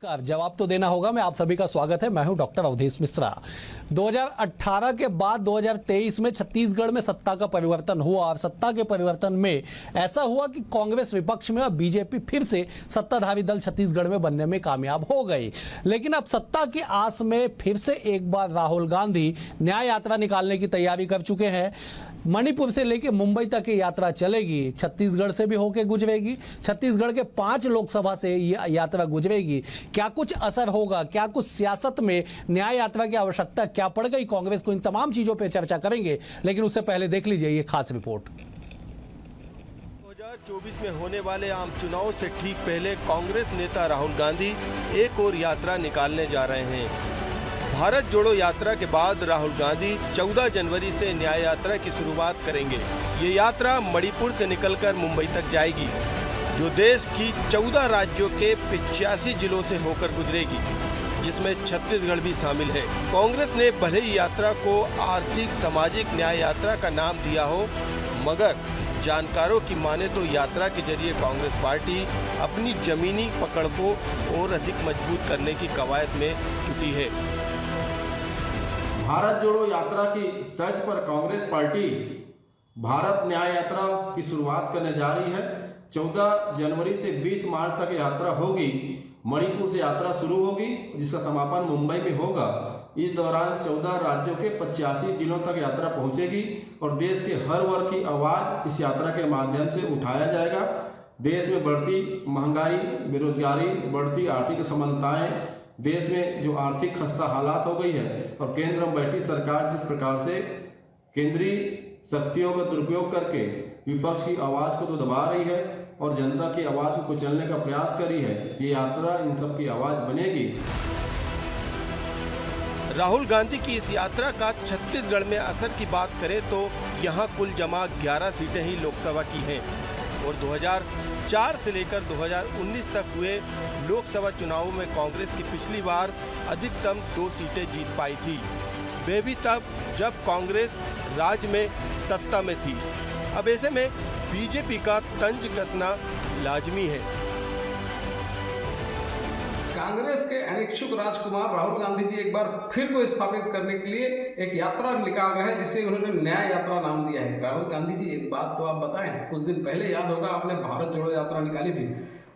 जवाब तो देना होगा। मैं आप सभी का स्वागत है। मैं हूं डॉक्टर अवधेश मिश्रा। 2018 के बाद 2023 में छत्तीसगढ़ में सत्ता का परिवर्तन हुआ और सत्ता के परिवर्तन में ऐसा हुआ कि कांग्रेस विपक्ष में और बीजेपी फिर से सत्ताधारी दल छत्तीसगढ़ में बनने में कामयाब हो गई। लेकिन अब सत्ता की आस में फिर से एक बार राहुल गांधी न्याय यात्रा निकालने की तैयारी कर चुके हैं। मणिपुर से लेकर मुंबई तक की यात्रा चलेगी, छत्तीसगढ़ से भी होकर गुजरेगी, छत्तीसगढ़ के 5 लोकसभा से यह यात्रा गुजरेगी। क्या कुछ असर होगा, क्या कुछ सियासत में न्याय यात्रा की आवश्यकता क्या पड़ गई कांग्रेस को, इन तमाम चीजों पर चर्चा करेंगे। लेकिन उससे पहले देख लीजिए ये खास रिपोर्ट। 2024 में होने वाले आम चुनाव से ठीक पहले कांग्रेस नेता राहुल गांधी एक और यात्रा निकालने जा रहे हैं। भारत जोड़ो यात्रा के बाद राहुल गांधी 14 जनवरी से न्याय यात्रा की शुरुआत करेंगे। ये यात्रा मणिपुर से निकलकर मुंबई तक जाएगी, जो देश की 14 राज्यों के 85 जिलों से होकर गुजरेगी, जिसमें छत्तीसगढ़ भी शामिल है। कांग्रेस ने भले ही यात्रा को आर्थिक सामाजिक न्याय यात्रा का नाम दिया हो, मगर जानकारों की माने तो यात्रा के जरिए कांग्रेस पार्टी अपनी जमीनी पकड़ को और अधिक मजबूत करने की कवायद में जुटी है। भारत जोड़ो यात्रा की तर्ज पर कांग्रेस पार्टी भारत न्याय यात्रा की शुरुआत करने जा रही है। 14 जनवरी से 20 मार्च तक यात्रा होगी। मणिपुर से यात्रा शुरू होगी, जिसका समापन मुंबई में होगा। इस दौरान 14 राज्यों के 85 जिलों तक यात्रा पहुंचेगी और देश के हर वर्ग की आवाज इस यात्रा के माध्यम से उठाया जाएगा। देश में बढ़ती महंगाई, बेरोजगारी, बढ़ती आर्थिक असमानताएं, देश में जो आर्थिक खस्ता हालात हो गई है और केंद्र में बैठी सरकार जिस प्रकार से केंद्रीय शक्तियों का दुरुपयोग करके विपक्ष की आवाज को तो दबा रही है और जनता की आवाज को कुचलने का प्रयास कर रही है, ये यात्रा इन सब की आवाज बनेगी। राहुल गांधी की इस यात्रा का छत्तीसगढ़ में असर की बात करें तो यहाँ कुल जमा 11 सीटें ही लोकसभा की हैं और 2004 से लेकर 2019 तक हुए लोकसभा चुनावों में कांग्रेस की पिछली बार अधिकतम 2 सीटें जीत पाई थी। वे भी तब जब कांग्रेस राज्य में सत्ता में थी। अब ऐसे में बीजेपी का तंज कसना लाजमी है। कांग्रेस के अनिच्छुक राजकुमार राहुल गांधी जी एक बार फिर को स्थापित करने के लिए एक यात्रा निकाल रहे हैं, जिसे उन्होंने न्याय यात्रा नाम दिया है। राहुल गांधी जी, एक बात तो आप बताएं, कुछ दिन पहले याद होगा आपने भारत जोड़ो यात्रा निकाली थी,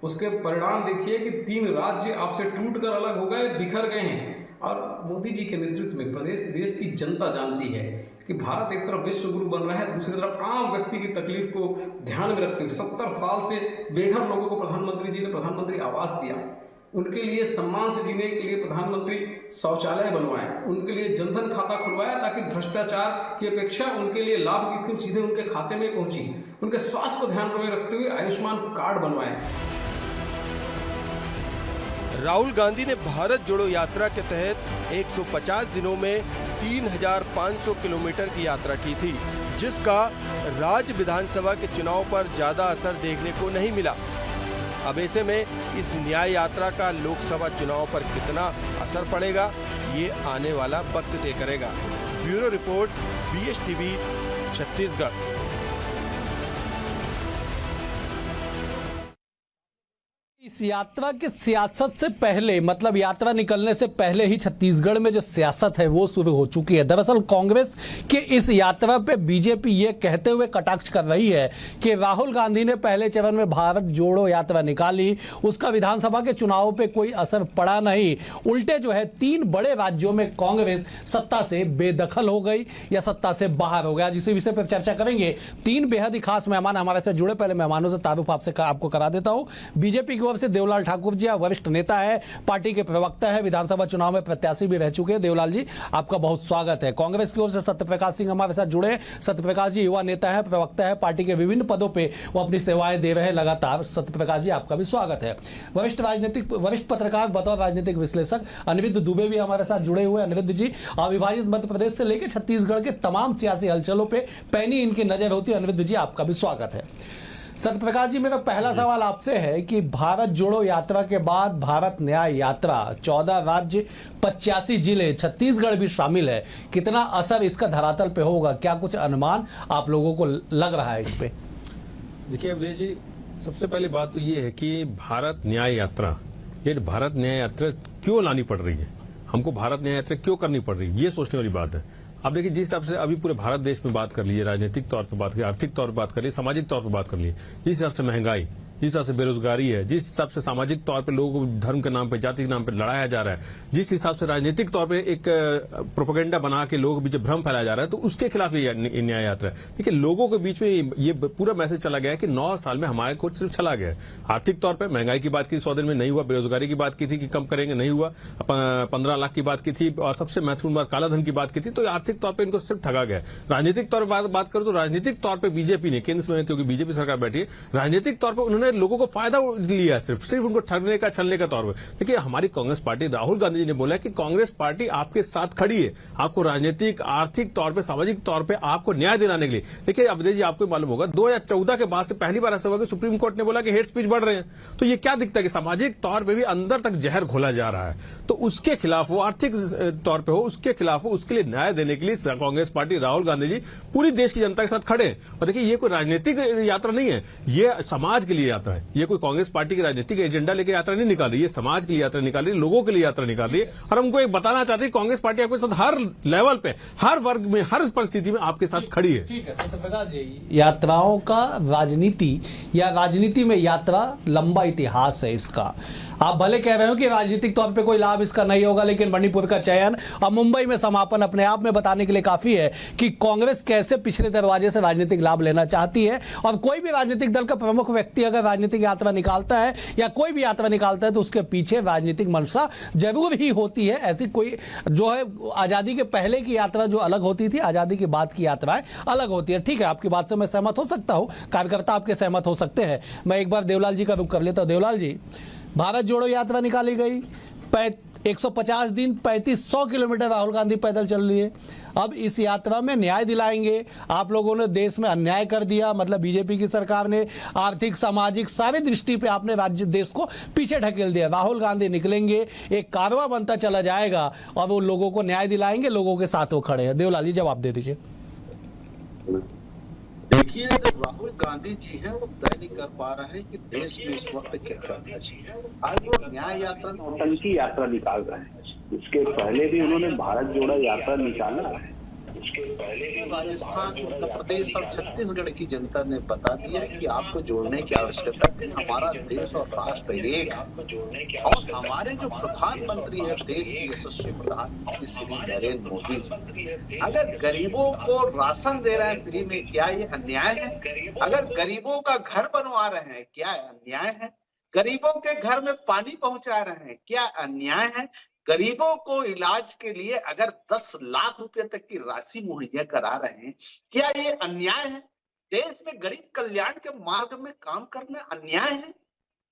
उसके परिणाम देखिए कि 3 राज्य आपसे टूटकर अलग हो गए, बिखर गए हैं। और मोदी जी के नेतृत्व में प्रदेश देश की जनता जानती है कि भारत एक तरफ विश्व गुरु बन रहा है, दूसरी तरफ आम व्यक्ति की तकलीफ को ध्यान में रखते हुए 70 साल से बेघर लोगों को प्रधानमंत्री जी ने प्रधानमंत्री आवास दिया, उनके लिए सम्मान से जीने के लिए प्रधानमंत्री शौचालय बनवाए, उनके लिए जनधन खाता खुलवाया ताकि भ्रष्टाचार की अपेक्षा उनके लिए लाभ की स्कीम सीधे उनके खाते में पहुंची, उनके स्वास्थ्य को ध्यान में रखते हुए आयुष्मान कार्ड बनवाए। राहुल गांधी ने भारत जोड़ो यात्रा के तहत 150 दिनों में 3500 किलोमीटर की यात्रा की थी, जिसका राज्य विधानसभा के चुनाव पर ज्यादा असर देखने को नहीं मिला। अब ऐसे में इस न्याय यात्रा का लोकसभा चुनाव पर कितना असर पड़ेगा, ये आने वाला वक्त तय करेगा। Bureau report, BSTV, Chhattisgarh. इस यात्रा के सियासत से पहले, मतलब यात्रा निकलने से पहले ही छत्तीसगढ़ में जो सियासत है वो शुरू हो चुकी है। दरअसल कांग्रेस के इस यात्रा पे बीजेपी ये कहते हुए कटाक्ष कर रही है कि राहुल गांधी ने पहले चरण में भारत जोड़ो यात्रा निकाली, उसका विधानसभा के चुनाव पे कोई असर पड़ा नहीं। उल्टे जो है 3 बड़े राज्यों में कांग्रेस सत्ता से बेदखल हो गई या सत्ता से बाहर हो गया, जिस विषय पर चर्चा करेंगे। 3 बेहद ही खास मेहमान हमारे साथ जुड़े। पहले मेहमानों से तारुफ आपको करा देता हूं। बीजेपी की ओर से देवलाल ठाकुर जी, वरिष्ठ नेता है, पार्टी के प्रवक्ता है, विधानसभा चुनाव में प्रत्याशी भी रह चुके हैं। देवलाल जी, आपका बहुत स्वागत है। कांग्रेस की ओर से सत्यप्रकाश सिंह हमारे साथ जुड़े। सत्यप्रकाश जी युवा नेता है, प्रवक्ता है, पार्टी के विभिन्न पदों पे वो अपनी सेवाएं दे रहे हैं लगातार। सत्यप्रकाश जी, आपका भी स्वागत है। वरिष्ठ पत्रकार, बतौर राजनीतिक विश्लेषक अनिरुद्ध दुबे भी हमारे साथ जुड़े हुए। अनिरुद्ध जी, अविभाजित मध्य प्रदेश से लेकर छत्तीसगढ़ के तमाम सियासी हलचलों पर पैनी इनकी नजर होती है। अनिरुद्ध जी, आपका भी स्वागत है। सत्यप्रकाश जी, मेरा पहला सवाल आपसे है कि भारत जोड़ो यात्रा के बाद भारत न्याय यात्रा, 14 राज्य, 85 जिले, छत्तीसगढ़ भी शामिल है, कितना असर इसका धरातल पे होगा? क्या कुछ अनुमान आप लोगों को लग रहा है इस पे? देखिए अवधेश जी, सबसे पहली बात तो ये है कि भारत न्याय यात्रा ये भारत न्याय यात्रा क्यों लानी पड़ रही है, हमको भारत न्याय यात्रा क्यों करनी पड़ रही है, ये सोचने वाली बात है। अब देखिए, जिस हिसाब से अभी पूरे भारत देश में बात कर ली है, राजनीतिक तौर पर बात करिए, आर्थिक तौर पर बात करिए, सामाजिक तौर पर बात कर ली, जिस हिसाब से महंगाई, जिस हिसाब से बेरोजगारी है, जिस हिसाब से सामाजिक तौर पे लोगों को धर्म के नाम पे, जाति के नाम पे लड़ाया जा रहा है, जिस हिसाब से राजनीतिक तौर पे एक प्रोपेगेंडा बना के लोगों के बीच भ्रम फैलाया जा रहा है, तो उसके खिलाफ ये न्याय यात्रा है। देखिए, लोगों के बीच में ये पूरा मैसेज चला गया है कि 9 साल में हमारे को सिर्फ चला गया है। आर्थिक तौर पर महंगाई की बात की 100 दिन में नहीं हुआ, बेरोजगारी की बात की थी कि कम करेंगे, नहीं हुआ, 15 लाख की बात की थी, और सबसे महत्वपूर्ण बात कालाधन की बात की थी। तो आर्थिक तौर पर इनको सिर्फ ठगा गया। राजनीतिक तौर पर बात करूं तो राजनीतिक तौर पर बीजेपी ने, केंद्र में क्योंकि बीजेपी सरकार बैठी है, राजनीतिक तौर पर उन्होंने लोगों को फायदा लिया, सिर्फ उनको ठगने का, छलने का तौर पर। देखिए, हमारी कांग्रेस पार्टी, राहुल गांधी जी ने बोला कि कांग्रेस पार्टी आपके साथ खड़ी है, आपको राजनीतिक, आर्थिक तौर पे, सामाजिक तौर पे आपको न्याय दिलाने के लिए। देखिए अवधेश जी, आपको मालूम होगा 2014 के बाद से पहली बार ऐसा हुआ कि सुप्रीम कोर्ट ने बोला कि हेट स्पीच बढ़ रहे हैं। तो ये क्या दिखता है कि सामाजिक तौर पर भी अंदर तक जहर घोला जा रहा है। तो उसके खिलाफ वो आर्थिक तौर पर हो, उसके खिलाफ हो, उसके लिए न्याय देने के लिए कांग्रेस पार्टी, राहुल गांधी जी पूरी देश की जनता के साथ खड़े। और देखिए, ये कोई राजनीतिक यात्रा नहीं है, ये समाज के लिए यात्रा है। ये कोई कांग्रेस पार्टी की राजनीतिक एजेंडा लेकर यात्रा नहीं निकाल रही है, समाज के लिए यात्रा निकाल रही है, लोगों के लिए यात्रा निकाल रही है। और हमको एक बताना चाहते हैं, कांग्रेस पार्टी आपके साथ हर लेवल पे, हर वर्ग में, हर परिस्थिति में आपके साथ खड़ी है। ठीक है सत्यप्रकाश जी, यात्राओं का राजनीति या राजनीति में यात्रा लंबा इतिहास है इसका। आप भले कह रहे हो कि राजनीतिक तौर पे कोई लाभ इसका नहीं होगा, लेकिन मणिपुर का चयन और मुंबई में समापन अपने आप में बताने के लिए काफी है कि कांग्रेस कैसे पिछले दरवाजे से राजनीतिक लाभ लेना चाहती है। और कोई भी राजनीतिक दल का प्रमुख व्यक्ति अगर राजनीतिक यात्रा निकालता है या कोई भी यात्रा निकालता है तो उसके पीछे राजनीतिक मंशा जरूर ही होती है। ऐसी कोई जो है आजादी के पहले की यात्रा जो अलग होती थी, आजादी के बाद की यात्राएं अलग होती है। ठीक है, आपकी बात से मैं सहमत हो सकता हूं, कार्यकर्ता आपके सहमत हो सकते हैं। मैं एक बार देवलाल जी का रुख कर लेता हूं। देवलाल जी, भारत जोड़ो यात्रा निकाली गई, 150 दिन 3500 किलोमीटर राहुल गांधी पैदल चल लिए। अब इस यात्रा में न्याय दिलाएंगे। आप लोगों ने देश में अन्याय कर दिया, मतलब बीजेपी की सरकार ने आर्थिक, सामाजिक सारी दृष्टि पे आपने राज्य देश को पीछे ढकेल दिया। राहुल गांधी निकलेंगे, एक कारवा बनता चला जाएगा और वो लोगों को न्याय दिलाएंगे, लोगों के साथ वो खड़े हैं। देवलाल जी, जवाब दे दीजिए। देखिए, जो राहुल गांधी जी हैं वो तय नहीं कर पा रहे हैं कि देश में इस वक्त क्या करना चाहिए। आज वो न्याय यात्रा, नौटंकी यात्रा निकाल रहे हैं। इसके पहले भी उन्होंने भारत जोड़ो यात्रा निकाला है। उसके पहले भी राजस्थान, उत्तर प्रदेश और छत्तीसगढ़ की जनता ने बता दिया कि आपको जोड़ने की आवश्यकता है। हमारा देश और राष्ट्र एक है। और हमारे जो प्रधानमंत्री है, देश के यशस्वी प्रधानमंत्री श्री नरेंद्र मोदी जी, अगर गरीबों को राशन दे रहे हैं फ्री में, क्या ये अन्याय है? अगर गरीबों का घर बनवा रहे हैं, क्या अन्याय है? गरीबों के घर में पानी पहुंचा रहे हैं, क्या अन्याय है? गरीबों को इलाज के लिए अगर 10 लाख रुपए तक की राशि मुहैया करा रहे हैं, क्या ये अन्याय है? देश में गरीब कल्याण के मार्ग में काम करना अन्याय है?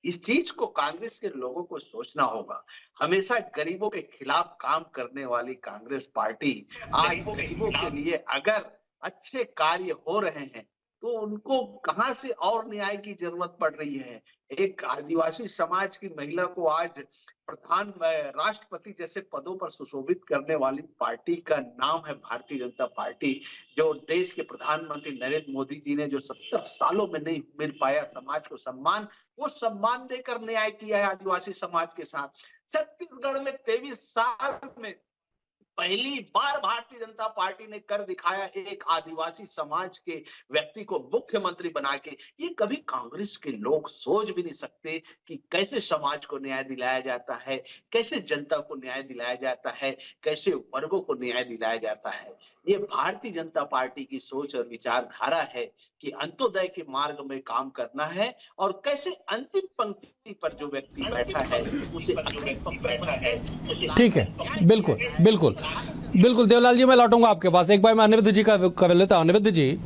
इस चीज को कांग्रेस के लोगों को सोचना होगा। हमेशा गरीबों के खिलाफ काम करने वाली कांग्रेस पार्टी आज गरीबों के लिए अगर अच्छे कार्य हो रहे हैं तो उनको कहां से और न्याय की जरूरत पड़ रही है? एक आदिवासी समाज की महिला को आज प्रधान, राष्ट्रपति जैसे पदों पर सुशोभित करने वाली पार्टी का नाम है भारतीय जनता पार्टी। जो देश के प्रधानमंत्री नरेंद्र मोदी जी ने जो 70 सालों में नहीं मिल पाया समाज को सम्मान, वो सम्मान देकर न्याय किया है आदिवासी समाज के साथ। छत्तीसगढ़ में 23 साल में पहली बार भारतीय जनता पार्टी ने कर दिखाया, एक आदिवासी समाज के व्यक्ति को मुख्यमंत्री बना के। ये कभी कांग्रेस के लोग सोच भी नहीं सकते कि कैसे समाज को न्याय दिलाया जाता है, कैसे जनता को न्याय दिलाया जाता है, कैसे वर्गों को न्याय दिलाया जाता है। ये भारतीय जनता पार्टी की सोच और विचारधारा है कि अंत्योदय के मार्ग में काम करना है और कैसे अंतिम पंक्ति पर जो व्यक्ति बैठा है उसे अंतिम पंक्ति पर। ठीक है, बिल्कुल बिल्कुल बिल्कुल। देवलाल जी, मैं लौटूंगा आपके पास। एक बार मैं अनिरुद्ध जी का कर लेता हूं। अनिरुद्ध जी,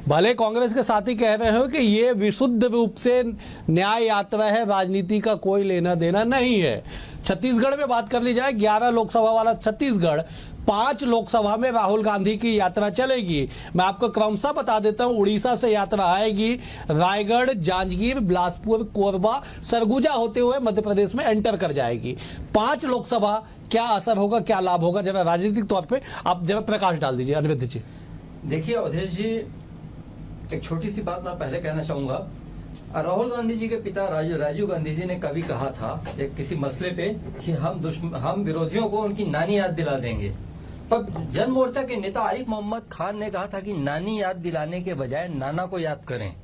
भले कांग्रेस के साथी कह रहे हो कि ये विशुद्ध रूप से न्याय यात्रा है, राजनीति का कोई लेना देना नहीं है। छत्तीसगढ़ में बात कर ली जाए, 11 लोकसभा वाला छत्तीसगढ़, 5 लोकसभा में राहुल गांधी की यात्रा चलेगी। मैं आपको क्रमशः बता देता हूं, उड़ीसा से यात्रा आएगी, रायगढ़, जांजगीर, बिलासपुर, कोरबा, सरगुजा होते हुए मध्य प्रदेश में एंटर कर जाएगी। 5 लोकसभा, क्या असर होगा, क्या लाभ होगा? जब राजनीतिक तौर पे आप जब प्रकाश डाल दीजिए। अनिरुद्ध जी, देखिए अवधेश जी, एक छोटी सी बात मैं पहले कहना चाहूंगा राहुल गांधी जी के पिता राजीव गांधी जी ने कभी कहा था एक किसी मसले पे कि हम विरोधियों को उनकी नानी याद दिला देंगे। तब जन मोर्चा के नेता आरिफ मोहम्मद खान ने कहा था कि नानी याद दिलाने के बजाय नाना को याद करें।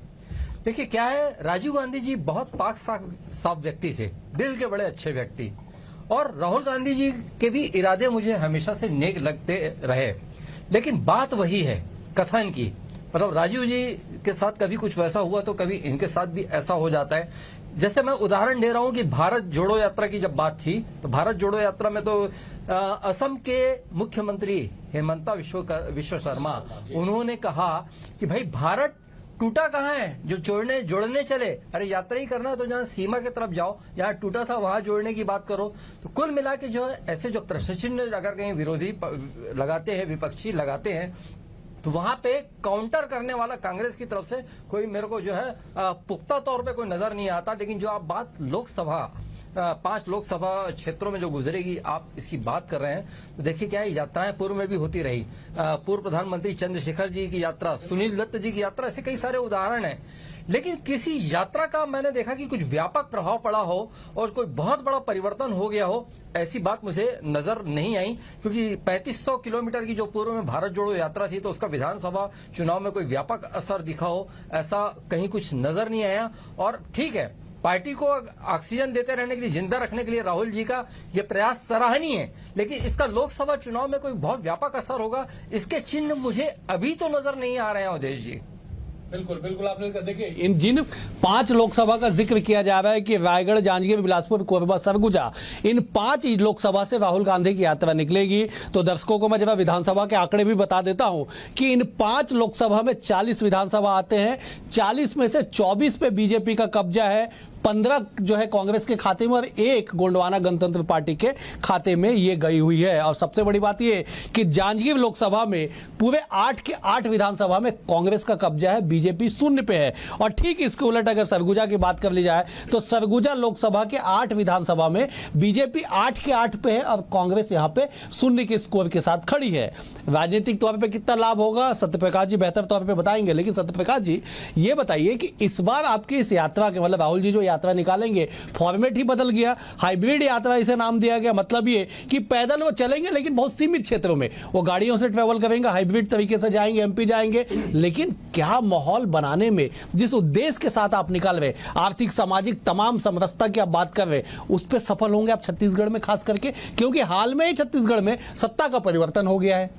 देखिए क्या है, राजीव गांधी जी बहुत पाक साफ व्यक्ति थे, दिल के बड़े अच्छे व्यक्ति, और राहुल गांधी जी के भी इरादे मुझे हमेशा से नेक लगते रहे। लेकिन बात वही है कथन की, मतलब राजीव जी के साथ कभी कुछ वैसा हुआ तो कभी इनके साथ भी ऐसा हो जाता है। जैसे मैं उदाहरण दे रहा हूं कि भारत जोड़ो यात्रा की जब बात थी तो भारत जोड़ो यात्रा में तो असम के मुख्यमंत्री हेमंता विश्व शर्मा उन्होंने कहा कि भाई भारत टूटा कहाँ है जो जोड़ने चले, अरे यात्रा ही करना है तो जहाँ सीमा की तरफ जाओ, जहाँ टूटा था वहां जोड़ने की बात करो। तो कुल मिला के जो है ऐसे जो प्रश्न चिन्ह अगर कहीं विरोधी लगाते हैं, विपक्षी लगाते हैं, तो वहां पे काउंटर करने वाला कांग्रेस की तरफ से कोई मेरे को जो है पुख्ता तौर पे कोई नजर नहीं आता। लेकिन जो आप बात लोकसभा 5 लोकसभा क्षेत्रों में जो गुजरेगी आप इसकी बात कर रहे हैं, तो देखिए क्या है, यात्राएं पूर्व में भी होती रही। पूर्व प्रधानमंत्री चंद्रशेखर जी की यात्रा, सुनील दत्त जी की यात्रा, ऐसे कई सारे उदाहरण हैं। लेकिन किसी यात्रा का मैंने देखा कि कुछ व्यापक प्रभाव पड़ा हो और कोई बहुत बड़ा परिवर्तन हो गया हो, ऐसी बात मुझे नजर नहीं आई। क्योंकि 3500 किलोमीटर की जो पूर्व में भारत जोड़ो यात्रा थी तो उसका विधानसभा चुनाव में कोई व्यापक असर दिखा हो, ऐसा कहीं कुछ नजर नहीं आया। और ठीक है, पार्टी को ऑक्सीजन देते रहने के लिए, जिंदा रखने के लिए राहुल जी का ये प्रयास सराहनीय है, लेकिन इसका लोकसभा चुनाव में कोई बहुत व्यापक असर होगा, इसके चिन्ह मुझे अभी तो नजर नहीं आ रहे हैं अवधेश जी। बिल्कुल बिल्कुल, आपने देखिए इन जिन 5 लोकसभा का जिक्र किया जा रहा है कि रायगढ़, जांजगीर, बिलासपुर, कोरबा, सरगुजा, इन 5 लोकसभा से राहुल गांधी की यात्रा निकलेगी। तो दर्शकों को मैं जब विधानसभा के आंकड़े भी बता देता हूं कि इन 5 लोकसभा में 40 विधानसभा आते हैं, 40 में से 24 पे बीजेपी का कब्जा है, 15 जो है कांग्रेस के खाते में और 1 गोंडवाना गणतंत्र पार्टी के खाते में ये गई हुई है। और सबसे बड़ी बात ये कि जांजगीर लोकसभा में पूरे 8 के 8 विधानसभा में कांग्रेस का कब्जा है, बीजेपी 0 पे है। और ठीक इसके उलट अगर सरगुजा की बात कर ली जाए तो सरगुजा लोकसभा के 8 विधानसभा में बीजेपी 8 के 8 पे है और कांग्रेस यहां पे 0 के स्कोर के साथ खड़ी है। राजनीतिक तौर पर कितना लाभ होगा सत्यप्रकाश जी बेहतर तौर पर बताएंगे, लेकिन सत्यप्रकाश जी ये बताइए कि इस बार आपकी इस यात्रा के, मतलब राहुल जी जो यात्रा निकालेंगे, फॉर्मेट ही बदल गया, हाइब्रिड यात्रा इसे नाम दिया गया। मतलब ये कि पैदल वो चलेंगे लेकिन बहुत सीमित क्षेत्रों में, वो गाड़ियों से ट्रेवल करेंगे, हाइब्रिड तरीके से जाएंगे, एमपी जाएंगे। लेकिन क्या माहौल बनाने में जिस उद्देश्य के साथ आप निकाल रहे, आर्थिक सामाजिक तमाम समरसता की आप बात कर रहे, उस पर सफल होंगे आप छत्तीसगढ़ में खास करके, क्योंकि हाल में ही छत्तीसगढ़ में सत्ता का परिवर्तन हो गया है।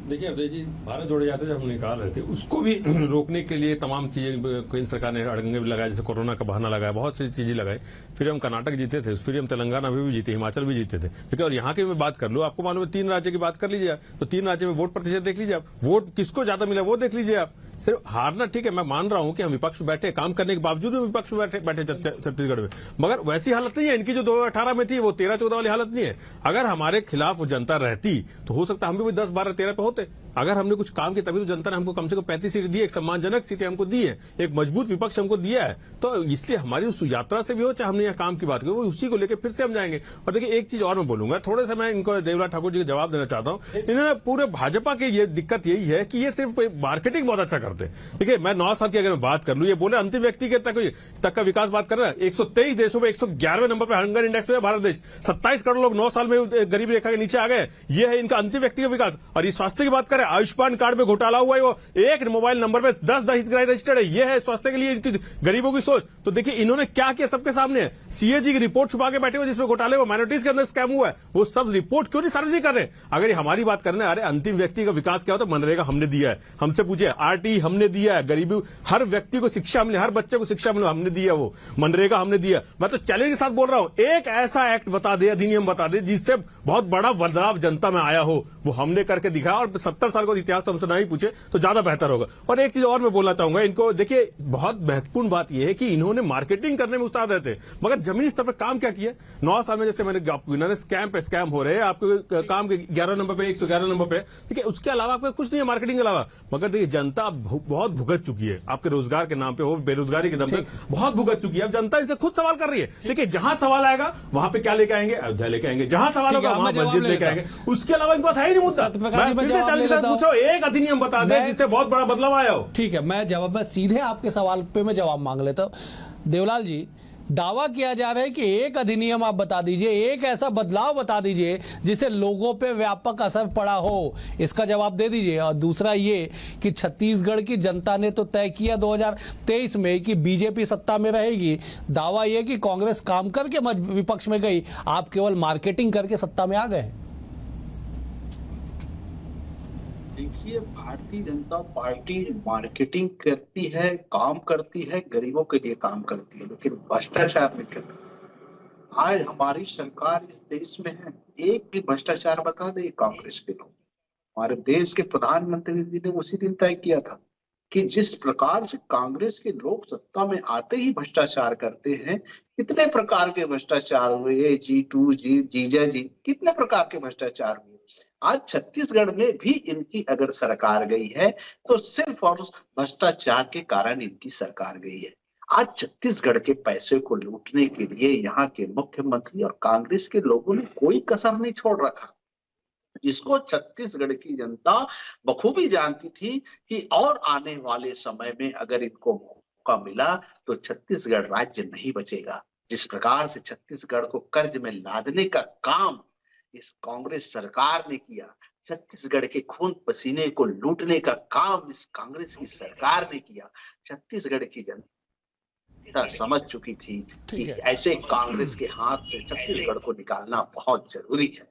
देखिए अवधेश जी, भारत जोड़ो यात्रा जब हम निकाल रहे थे उसको भी रोकने के लिए तमाम चीजें केंद्र सरकार ने अड़ंगे भी लगाए, जैसे कोरोना का बहाना लगाया, बहुत सी चीजें लगाई। फिर हम कर्नाटक जीते थे, फिर हम तेलंगाना में भी जीते, हिमाचल भी जीते थे। देखिए और यहाँ की मैं बात कर लूँ, आपको मालूम है 3 राज्य की बात कर लीजिए आप, तो 3 राज्य में वोट प्रतिशत देख लीजिए आप, वोट किसको ज्यादा मिला वो देख लीजिए आप। सिर्फ हारना ठीक है, मैं मान रहा हूं कि हम विपक्ष में बैठे, काम करने के बावजूद भी विपक्ष में बैठे छत्तीसगढ़ में, मगर वैसी हालत नहीं है इनकी जो 2018 में थी, वो 13-14 वाली हालत नहीं है। अगर हमारे खिलाफ वो जनता रहती तो हो सकता हम भी 10, 12, 13 पे होते। अगर हमने कुछ काम किया तभी तो जनता ने हमको कम से कम 35 सीटें दी, एक सम्मानजनक सीटें हमको दी है, एक मजबूत विपक्ष हमको दिया है। तो इसलिए हमारी उस यात्रा से भी हो, चाहे हमने यहाँ काम की बात की, वो उसी को लेकर फिर से हम जाएंगे। और देखिए एक चीज और मैं बोलूंगा, थोड़े से मैं इनको देवराज ठाकुर जी को जवाब देना चाहता हूँ। इन्होंने पूरे भाजपा की ये दिक्कत यही है कि ये सिर्फ मार्केटिंग बहुत अच्छा करते हैं। देखिए मैं 9 साल की अगर मैं बात कर लूं, ये बोले अंतिम व्यक्ति के तक का विकास बात कर रहा है। 123 देशों में 111वें नंबर पर हंगर इंडेक्स में भारत देश, 27 करोड़ लोग 9 साल में गरीबी रेखा के नीचे आ गए। ये है इनका अंतिम व्यक्ति का विकास। और ये स्वास्थ्य की बात करें, आयुष्मान कार्ड में घोटाला हुआ है, वो एक मोबाइल नंबर में 10 हितग्राही रजिस्टर्ड है। ये है स्वास्थ्य के लिए इनकी गरीबों की सोच। तो देखिए इन्होंने क्या किया सबके सामने है। सीएजी की रिपोर्ट छुपा के बैठे हुए जिसमें घोटाले को माइनॉरिटीज के अंदर स्कैम हुआ है, वो सब रिपोर्ट क्यों नहीं सार्वजनिक कर रहे? अगर ये हमारी बात करना है, अरे अंतिम व्यक्ति का विकास क्या होता है? मनरेगा हमने दिया है, हमसे पूछिए, आरटी हमने दिया है, गरीबी हर व्यक्ति को शिक्षा मिले, हर बच्चे को शिक्षा मिले, हमने दिया, वो मनरेगा हमने दिया। मैं तो चैलेंज के साथ बोल रहा हूं, एक ऐसा एक्ट बता दे, अधिनियम बता दे जिससे बहुत बड़ा बदलाव जनता में आया हो, वो हमने करके दिखाया। और 70 साल का इतिहास तो हमसे नहीं पूछे तो ज्यादा बेहतर होगा। और एक चीज और मैं बोलना चाहूंगा इनको, देखिए बहुत महत्वपूर्ण बात यह है कि इन्होंने मार्केटिंग करने में उस्ताद रहते, मगर जमीनी स्तर पर काम क्या किया? 9 साल में जैसे मैंने आपको, इन्होंने स्कैम पे स्कैम हो रहे हैं, आपके काम के 11 नंबर पे, 111 नंबर पे, ठीक है, उसके अलावा आपको कुछ नहीं है मार्केटिंग के अलावा। मगर देखिए जनता बहुत भुगत चुकी है आपके रोजगार के नाम पे, हो बेरोजगारी के दम पे बहुत भुगत चुकी है। अब जनता इसे खुद सवाल कर रही है। देखिए जहां सवाल आएगा वहां पे क्या लेके आएंगे? अयोध्या लेके आएंगे। जहां सवाल होगा वहां मस्जिद लेके आएंगे। उसके अलावा इनको है ही नहीं मुद्दा। मैं फिर से 40 साल पूछ रहा हूं, एक अधिनियम बता दे जिससे बहुत बड़ा बदलाव आया हो। ठीक है, मैं सीधे आपके सवाल पे मैं जवाब मांग लेता हूं। देवलाल जी, दावा किया जा रहा है कि एक अधिनियम आप बता दीजिए, एक ऐसा बदलाव बता दीजिए जिसे लोगों पे व्यापक असर पड़ा हो, इसका जवाब दे दीजिए। और दूसरा ये कि छत्तीसगढ़ की जनता ने तो तय किया 2023 में कि बीजेपी सत्ता में रहेगी, दावा यह कि कांग्रेस काम करके विपक्ष में गई, आप केवल मार्केटिंग करके सत्ता में आ गए। देखिए, भारतीय जनता पार्टी मार्केटिंग करती है, काम करती है, गरीबों के लिए काम करती है, लेकिन भ्रष्टाचार नहीं करती। आज हमारी सरकार इस देश में है, एक भी भ्रष्टाचार बता दे कांग्रेस के लोग। हमारे देश के प्रधानमंत्री जी ने उसी दिन तय किया था कि जिस प्रकार से कांग्रेस के लोग सत्ता में आते ही भ्रष्टाचार करते हैं, कितने प्रकार के भ्रष्टाचार हुए, G2 जी, जीजा जी, कितने प्रकार के भ्रष्टाचार हुए। आज छत्तीसगढ़ में भी इनकी अगर सरकार गई है तो सिर्फ और भ्रष्टाचार के कारण इनकी सरकार गई है। आज छत्तीसगढ़ के पैसे को लूटने के लिए यहाँ के मुख्यमंत्री और कांग्रेस के लोगों ने कोई कसर नहीं छोड़ रखा, जिसको छत्तीसगढ़ की जनता बखूबी जानती थी कि और आने वाले समय में अगर इनको मौका मिला तो छत्तीसगढ़ राज्य नहीं बचेगा। जिस प्रकार से छत्तीसगढ़ को कर्ज में लादने का काम इस कांग्रेस सरकार ने किया, छत्तीसगढ़ के खून पसीने को लूटने का काम इस कांग्रेस की सरकार ने किया, छत्तीसगढ़ की जनता समझ चुकी थी कि ऐसे कांग्रेस के हाथ से छत्तीसगढ़ को निकालना बहुत जरूरी है।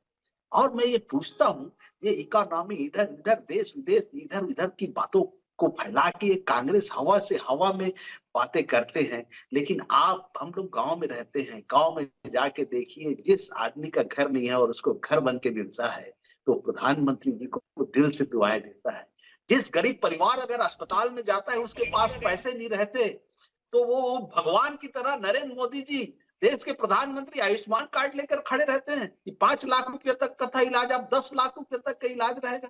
और मैं ये पूछता हूँ, ये इकोनॉमी इधर उधर, देश विदेश, इधर उधर की बातों को फैला के कांग्रेस हवा से हवा में बातें करते हैं, लेकिन हम लोग गांव में रहते हैं, गांव में जाके देखिए, जिस आदमी का घर नहीं है और उसको घर बन के मिलता है तो प्रधानमंत्री जी को दिल से दुआएं देता है। जिस गरीब परिवार अगर अस्पताल में जाता है, उसके पास पैसे नहीं रहते, तो वो भगवान की तरह नरेंद्र मोदी जी देश के प्रधानमंत्री आयुष्मान कार्ड लेकर खड़े रहते हैं कि 5 लाख रुपए तक का था इलाज, अब 10 लाख रुपए तक का इलाज रहेगा।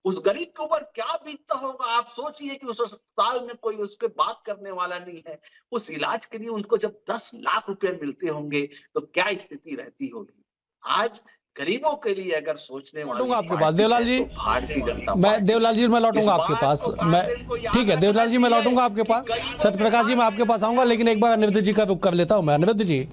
उस गरीब के ऊपर क्या बीतता होगा आप सोचिए कि उस अस्पताल में कोई उसके बात करने वाला नहीं है। उस इलाज के लिए उनको जब 10 लाख रुपए मिलते होंगे तो क्या स्थिति रहती होगी। आज गरीबों के लिए अगर सोचने वाले आपके पास देवलाल जी, तो भारतीय जनता मैं देवलाल जी मैं लौटूंगा आपके पास, मैं ठीक है देवलाल जी मैं लौटूंगा आपके पास, सत्यप्रकाश जी मैं आपके पास आऊंगा, लेकिन एक बार अनिरुद्ध जी का रुख कर लेता हूं मैं। अनिरुद्ध जी,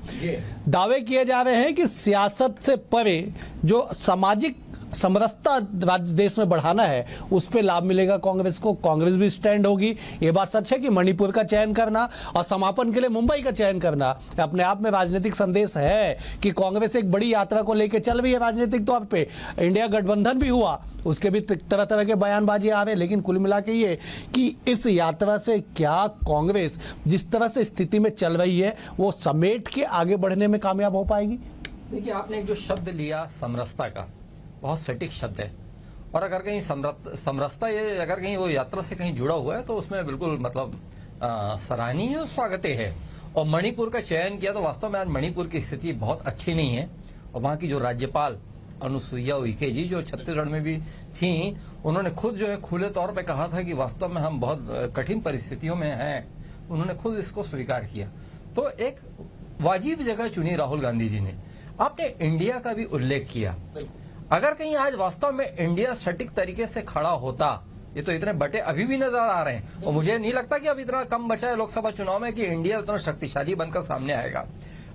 दावे किए जा रहे हैं कि सियासत से परे जो सामाजिक समरसता राज्य देश में बढ़ाना है उस पे लाभ मिलेगा कांग्रेस को, कांग्रेस भी स्टैंड होगी। ये बात सच है कि मणिपुर का चयन करना और समापन के लिए मुंबई का चयन करना अपने आप में राजनीतिक संदेश है कि कांग्रेस एक बड़ी यात्रा को लेकर चल रही है राजनीतिक तौर पे। इंडिया गठबंधन भी हुआ, उसके भी तरह तरह के बयानबाजी आ रहे, लेकिन कुल मिला के ये कि इस यात्रा से क्या कांग्रेस जिस तरह से स्थिति में चल रही है वो समेट के आगे बढ़ने में कामयाब हो पाएगी? देखिए, आपने एक जो शब्द लिया समरसता का, बहुत सटीक शब्द है, और अगर कहीं समरसता ये अगर कहीं वो यात्रा से कहीं जुड़ा हुआ है तो उसमें बिल्कुल मतलब सराहनीय और स्वागत है। और मणिपुर का चयन किया तो वास्तव में आज मणिपुर की स्थिति बहुत अच्छी नहीं है, और वहां की जो राज्यपाल अनुसुईया उइके जी जो छत्तीसगढ़ में भी थी, उन्होंने खुद जो है खुले तौर पे कहा था कि वास्तव में हम बहुत कठिन परिस्थितियों में हैं, उन्होंने खुद इसको स्वीकार किया। तो एक वाजिब जगह चुनी राहुल गांधी जी ने। आपने इंडिया का भी उल्लेख किया, अगर कहीं आज वास्तव में इंडिया सटीक तरीके से खड़ा होता, ये तो इतने बटे अभी भी नजर आ रहे हैं, और मुझे नहीं लगता कि अब इतना कम बचा है लोकसभा चुनाव में कि इंडिया उतना शक्तिशाली बनकर सामने आएगा।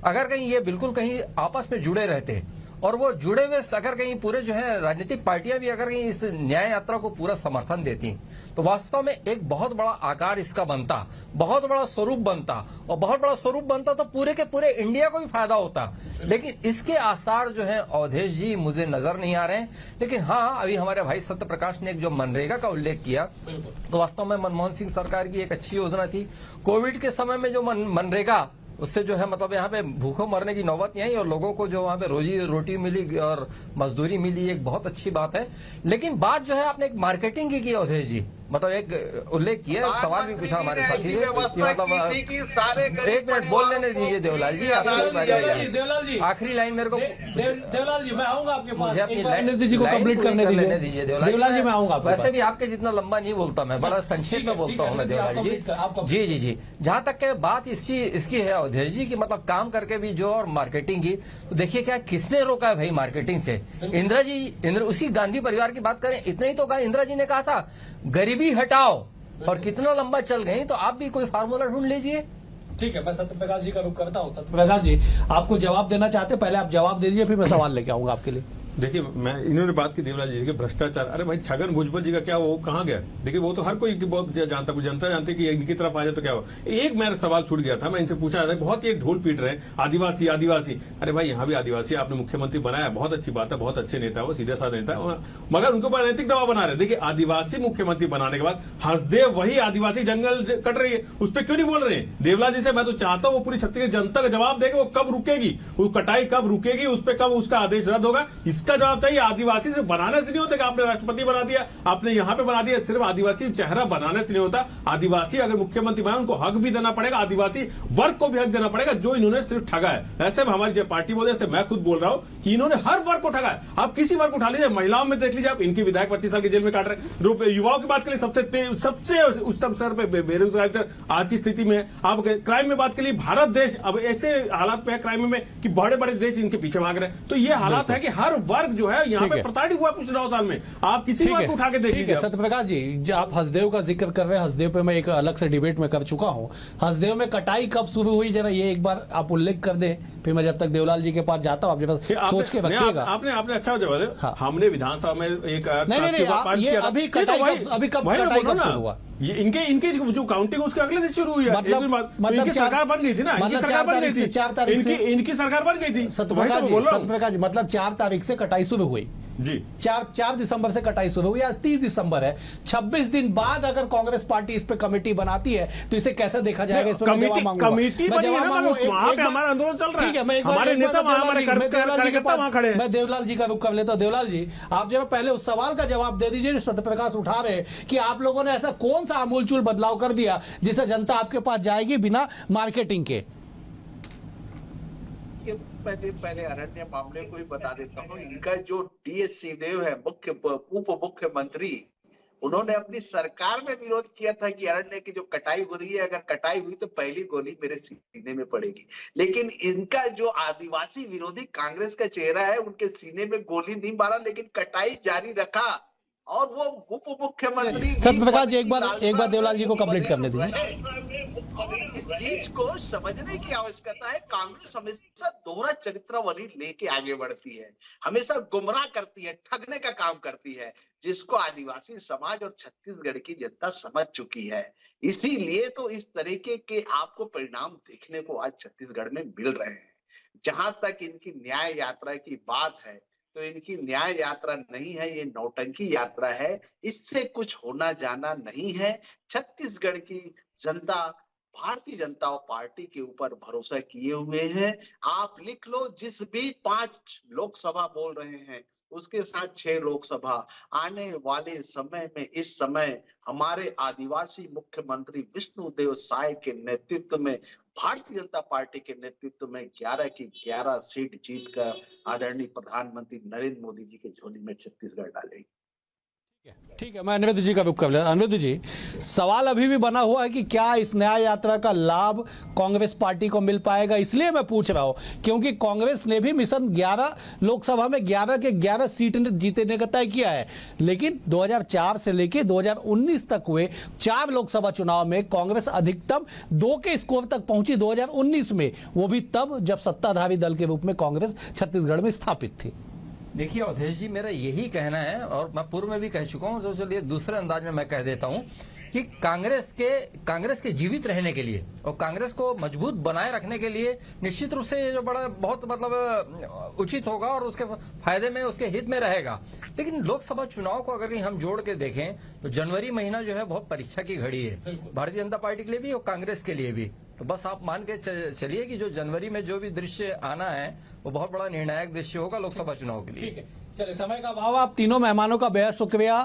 अगर कहीं ये बिल्कुल कहीं आपस में जुड़े रहते, और वो जुड़े हुए अगर कहीं पूरे जो है राजनीतिक पार्टियां भी अगर कहीं इस न्याय यात्रा को पूरा समर्थन देती, तो वास्तव में एक बहुत बड़ा आकार इसका बनता, बहुत बड़ा स्वरूप बनता, और बहुत बड़ा स्वरूप बनता तो पूरे के पूरे इंडिया को भी फायदा होता। लेकिन इसके आसार जो है अवधेश जी मुझे नजर नहीं आ रहे हैं। लेकिन हाँ, अभी हमारे भाई सत्यप्रकाश ने एक जो मनरेगा का उल्लेख किया, तो वास्तव में मनमोहन सिंह सरकार की एक अच्छी योजना थी। कोविड के समय में जो मनरेगा, उससे जो है मतलब यहाँ पे भूखों मरने की नौबत नहीं आई, और लोगों को जो वहाँ पे रोजी रोटी मिली और मजदूरी मिली, एक बहुत अच्छी बात है। लेकिन बात जो है आपने एक मार्केटिंग की अवधेश जी, मतलब एक उल्लेख किया, एक सवाल भी पूछा हमारे साथी ने, मतलब एक मिनट बोल लेने दीजिए देवलाल जी, आखिरी लाइन मेरे को देवलाल जी मैं आऊंगा आपके पास, मुझे अपनी लाइन जी को कंप्लीट करने दीजिए देवलाल जी, मैं आऊंगा। वैसे भी आपके जितना लंबा नहीं बोलता मैं, बड़ा संक्षेप में बोलता हूँ मैं देवलाल जी। जी जी, जहाँ तक के बात इसकी है अवधेश जी की, मतलब काम करके भी जो और मार्केटिंग की, तो देखिए क्या किसने रोका है भाई मार्केटिंग से? इंदिरा जी, उसी गांधी परिवार की बात करें, इतना ही तो इंदिरा जी ने कहा था गरीबी हटाओ, और कितना लंबा चल गई। तो आप भी कोई फार्मूला ढूंढ लीजिए, ठीक है, मैं सत्यप्रकाश जी का रुख करता हूँ। सत्यप्रकाश जी, आपको जवाब देना चाहते, पहले आप जवाब दे दीजिए, फिर मैं सवाल लेके आऊंगा आपके लिए। देखिए, मैं इन्होंने बात की देवराज जी की भ्रष्टाचार। अरे भाई, छगन भुजबल जी का क्या वो कहाँ गया? देखिए, वो तो हर कोई बहुत जानता, कुछ जनता जानती है कि इनकी तरफ आ जाए तो क्या हो। एक मेरा सवाल छूट गया था, मैं इनसे पूछा था, बहुत ये ढोल पीट रहे हैं आदिवासी आदिवासी। अरे भाई, यहाँ भी आदिवासी आपने मुख्यमंत्री बनाया, बहुत अच्छी बात है, बहुत अच्छे नेता, वो सीधे साधे नेता, मगर उनके ऊपर नैतिक दबाव बना रहे। देखिए, आदिवासी मुख्यमंत्री बनाने के बाद हंसदेव वही आदिवासी जंगल कट रही है, उस पर क्यों नहीं बोल रहे हैं? देवराज जी से मैं तो चाहता हूँ वो पूरी छत्तीसगढ़ जनता का जवाब देगा, वो कब रुकेगी, वो कटाई कब रुकेगी, उस पर कब उसका आदेश रद्द होगा, इसका जवाब चाहिए। आदिवासी सिर्फ बनाने से नहीं होता कि आपने राष्ट्रपति बना दिया, आपने यहां पे बना दिया, सिर्फ आदिवासी चेहरा बनाने से नहीं होता। आदिवासी अगर मुख्यमंत्री बना, उनको हक भी देना पड़ेगा, आदिवासी वर्ग को भी हक देना पड़ेगा, जो इन्होंने सिर्फ ठगा है। ऐसे में हमारी पार्टी बोले, ऐसे मैं खुद बोल रहा हूं कि इन्होंने हर वर्ग को ठगा है। आप किसी वर्ग को उठा लीजिए, महिलाओं में देख लीजिए आप, इनकी विधायक 25 साल की जेल में काट रहे। युवाओं की बात करिए, सबसे उच्चतम स्तर पर बेरोजगारी आज की स्थिति में। आप क्राइम में बात करिए, भारत देश अब ऐसे हालात पे है क्राइम में कि बड़े बड़े देश इनके पीछे भाग रहे हैं। तो ये हालात है कि हर वर्ग जो है यहाँ पे प्रताड़ित हुआ पिछले 9 साल में। आप किसी बात को उठा के देख लीजिए। सत्यप्रकाश जी, जो आप हंसदेव का जिक्र कर रहे हैं, हंसदेव पे मैं एक अलग से डिबेट में कर चुका हूं। हंसदेव में कटाई कब शुरू हुई, जरा ये एक बार आप उल्लेख कर दें, फिर मैं जब तक देवलाल जी के पास जाता हूं, आप सोच के रखिएगा। आपने अच्छा जवाब दिया। हाँ। हमने विधानसभा में एक नहीं, अभी कब कटाई शुरू हुआ? ये इनके जो काउंटिंग उसके अगले दिन शुरू हुई है। मतलब इनकी सरकार बन गई थी ना, इनकी सरकार बन गई थी, 4 तारीख से इनकी सरकार बन गई थी। सत्यप्रकाश जी, मतलब 4 तारीख से कटाई शुरू हुई जी। 4 दिसंबर से कटाई शुरू हुई, आज 30 दिसंबर है। 26 दिन बाद अगर कांग्रेस पार्टी इस पे कमेटी बनाती है तो इसे कैसे देखा जाएगा? इस पर कमेटी बनी है ना, वहां पे हमारा आंदोलन चल रहा है। ठीक है, मैं हमारे नेता वहां खड़े हैं। मैं देवलाल जी का रुख कर लेता हूं। देवलाल जी, आप जब पहले उस सवाल का जवाब दे दीजिए जो सत्यप्रकाश उठा रहे कि आप लोगों ने ऐसा कौन सा आमूलचूल बदलाव कर दिया जिससे जनता आपके पास जाएगी बिना मार्केटिंग के। पहले अरण्य मामले को ही बता देता हूँ। इनका जो DS सिंहदेव है, उप मुख्यमंत्री, उन्होंने अपनी सरकार में विरोध किया था कि अरण्य की जो कटाई हो रही है, अगर कटाई हुई तो पहली गोली मेरे सीने में पड़ेगी। लेकिन इनका जो आदिवासी विरोधी कांग्रेस का चेहरा है, उनके सीने में गोली नहीं मारा, लेकिन कटाई जारी रखा। और वो उप मुख्यमंत्री सत्यप्रकाश जी, एक बार देवलाल जी को कंप्लीट करने दीजिए। इस चीज को समझने की आवश्यकता है। कांग्रेस हमेशा दोहरा चरित्रावली लेके आगे बढ़ती है, हमेशा गुमराह करती है, ठगने का काम करती है, जिसको आदिवासी समाज और छत्तीसगढ़ की जनता समझ चुकी है। इसीलिए तो इस तरीके के आपको परिणाम देखने को आज छत्तीसगढ़ में मिल रहे हैं। जहां तक इनकी न्याय यात्रा की बात है, तो इनकी न्याय यात्रा नहीं है, ये नौटंकी यात्रा है। इससे कुछ होना जाना नहीं है। छत्तीसगढ़ की जनता भारतीय जनता पार्टी के ऊपर भरोसा किए हुए हैं। आप लिख लो, जिस भी 5 लोकसभा बोल रहे हैं उसके साथ 6 लोकसभा आने वाले समय में, इस समय हमारे आदिवासी मुख्यमंत्री विष्णुदेव साय के नेतृत्व में, भारतीय जनता पार्टी के नेतृत्व में 11 की 11 सीट जीतकर आदरणीय प्रधानमंत्री नरेंद्र मोदी जी के झोली में छत्तीसगढ़ डालेगी। ठीक है, मैं अनिरुद्ध जी का रुख कर लेता। अनिरुद्ध जी, सवाल अभी भी बना हुआ है कि क्या इस न्याय यात्रा का लाभ कांग्रेस पार्टी को मिल पाएगा। इसलिए मैं पूछ रहा हूं क्योंकि कांग्रेस ने भी मिशन 11 लोकसभा में 11 के 11 सीट जीतने का तय किया है, लेकिन 2004 से लेकर 2019 तक हुए 4 लोकसभा चुनाव में कांग्रेस अधिकतम 2 के स्कोर तक पहुंची 2019 में, वो भी तब जब सत्ताधारी दल के रूप में कांग्रेस छत्तीसगढ़ में स्थापित थी। देखिए अवधेश जी, मेरा यही कहना है, और मैं पूर्व में भी कह चुका हूं, तो चलिए दूसरे अंदाज में मैं कह देता हूं कि कांग्रेस के जीवित रहने के लिए और कांग्रेस को मजबूत बनाए रखने के लिए निश्चित रूप से ये जो बहुत मतलब उचित होगा और उसके फायदे में, उसके हित में रहेगा। लेकिन लोकसभा चुनाव को अगर हम जोड़ के देखें तो जनवरी महीना जो है बहुत परीक्षा की घड़ी है, भारतीय जनता पार्टी के लिए भी और कांग्रेस के लिए भी। तो बस आप मान के चलिए कि जो जनवरी में जो भी दृश्य आना है वो बहुत बड़ा निर्णायक दृश्य होगा लोकसभा चुनाव के लिए। ठीक है, चलिए, समय का अभाव। आप तीनों मेहमानों का बेहद शुक्रिया।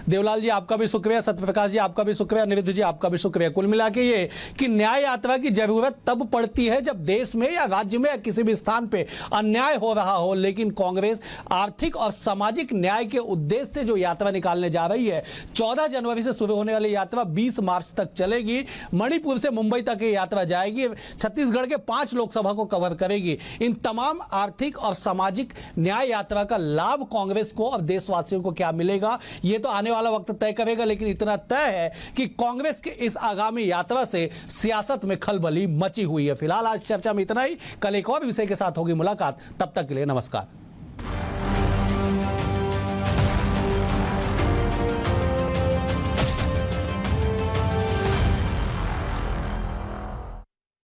देवलाल जी आपका भी शुक्रिया, सत्यप्रकाश जी आपका भी शुक्रिया, अनिरुद्ध जी आपका भी शुक्रिया। कुल मिला के ये कि न्याय यात्रा की जरूरत तब पड़ती है जब देश में या राज्य में या किसी भी स्थान पे अन्याय हो रहा हो, लेकिन कांग्रेस आर्थिक और सामाजिक न्याय के उद्देश्य से जो यात्रा निकालने जा रही है, 14 जनवरी से शुरू होने वाली यात्रा 20 मार्च तक चलेगी। मणिपुर से मुंबई तक ये यात्रा जाएगी, छत्तीसगढ़ के 5 लोकसभा को कवर करेगी। इन तमाम आर्थिक और सामाजिक न्याय यात्रा का लाभ कांग्रेस को और देशवासियों को क्या मिलेगा ये तो आने वाला वक्त तय करेगा, लेकिन इतना तय है कि कांग्रेस के इस आगामी यात्रा से सियासत में खलबली मची हुई है। फिलहाल आज चर्चा में इतना ही, कल एक और विषय के साथ होगी मुलाकात, तब तक के लिए नमस्कार।